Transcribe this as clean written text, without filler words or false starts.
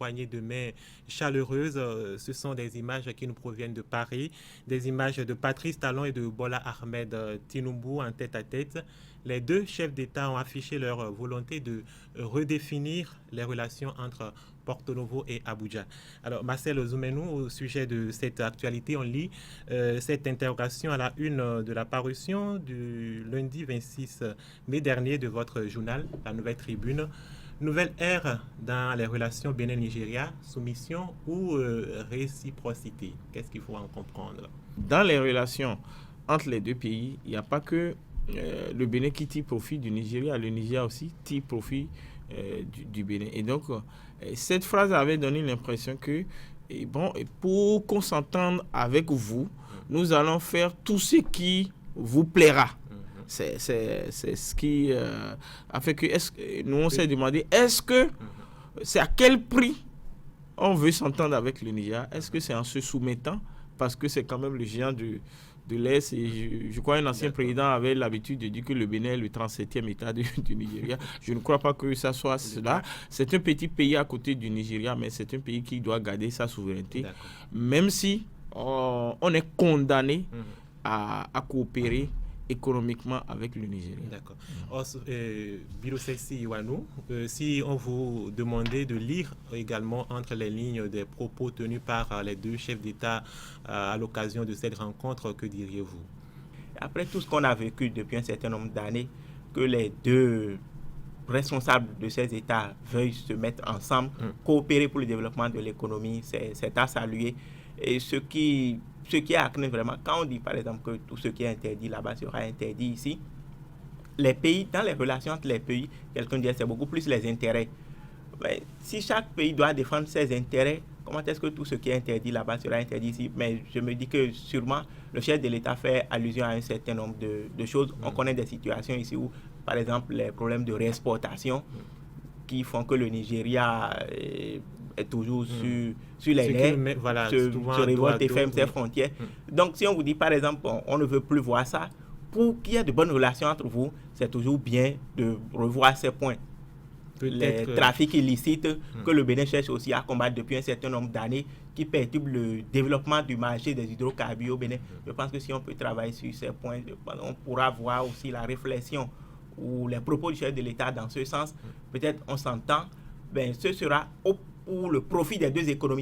poignée de main chaleureuse. Ce sont des images qui nous proviennent de Paris, des images de Patrice Talon et de Bola Ahmed Tinubu en tête à tête. Les deux chefs d'État ont affiché leur volonté de redéfinir les relations entre Porto Novo et Abuja. Alors, Marcel Zoumenou, au sujet de cette actualité, on lit cette interrogation à la une de la parution du lundi 26 mai dernier de votre journal, La Nouvelle Tribune. Nouvelle ère dans les relations Bénin-Nigeria, soumission ou réciprocité? Qu'est-ce qu'il faut en comprendre? Dans les relations entre les deux pays, il n'y a pas que le Bénin qui tire profit du Nigeria, le Nigeria aussi tire profit du Bénin. Et donc, cette phrase avait donné l'impression que, pour qu'on s'entende avec vous, nous allons faire tout ce qui vous plaira. C'est ce qui a fait que nous on s'est demandé, est-ce que c'est à quel prix on veut s'entendre avec le Nigeria? Est-ce que c'est en se soumettant? Parce que c'est quand même le géant de l'Est, et je crois qu'un ancien président avait l'habitude de dire que le Bénin est le 37e État du Nigeria. Je ne crois pas que ça soit cela. C'est un petit pays à côté du Nigeria, mais c'est un pays qui doit garder sa souveraineté, même si on est condamné à coopérer économiquement avec le Nigeria. D'accord. Birosesi Iwanou, si on vous demandait de lire également entre les lignes des propos tenus par les deux chefs d'État à l'occasion de cette rencontre, que diriez-vous? Après tout ce qu'on a vécu depuis un certain nombre d'années, que les deux responsables de ces États veuillent se mettre ensemble, coopérer pour le développement de l'économie, c'est à saluer. Et ce qui est acné vraiment, quand on dit par exemple que tout ce qui est interdit là-bas sera interdit ici, les pays, dans les relations entre les pays, quelqu'un dit c'est beaucoup plus les intérêts. Mais si chaque pays doit défendre ses intérêts, comment est-ce que tout ce qui est interdit là-bas sera interdit ici? Mais je me dis que sûrement le chef de l'État fait allusion à un certain nombre de choses. On connaît des situations ici où, par exemple, les problèmes de réexportation qui font que le Nigeria est toujours sur les nerfs, se révolte et ferme ses frontières. Donc si on vous dit par exemple on ne veut plus voir ça, pour qu'il y ait de bonnes relations entre vous, c'est toujours bien de revoir ces points. Les trafics illicites que le Bénin cherche aussi à combattre depuis un certain nombre d'années, qui perturbent le développement du marché des hydrocarbures au Bénin. Je pense que si on peut travailler sur ces points, on pourra voir aussi la réflexion ou les propos du chef de l'État dans ce sens. Peut-être on s'entend, ce sera pour le profit des deux économies.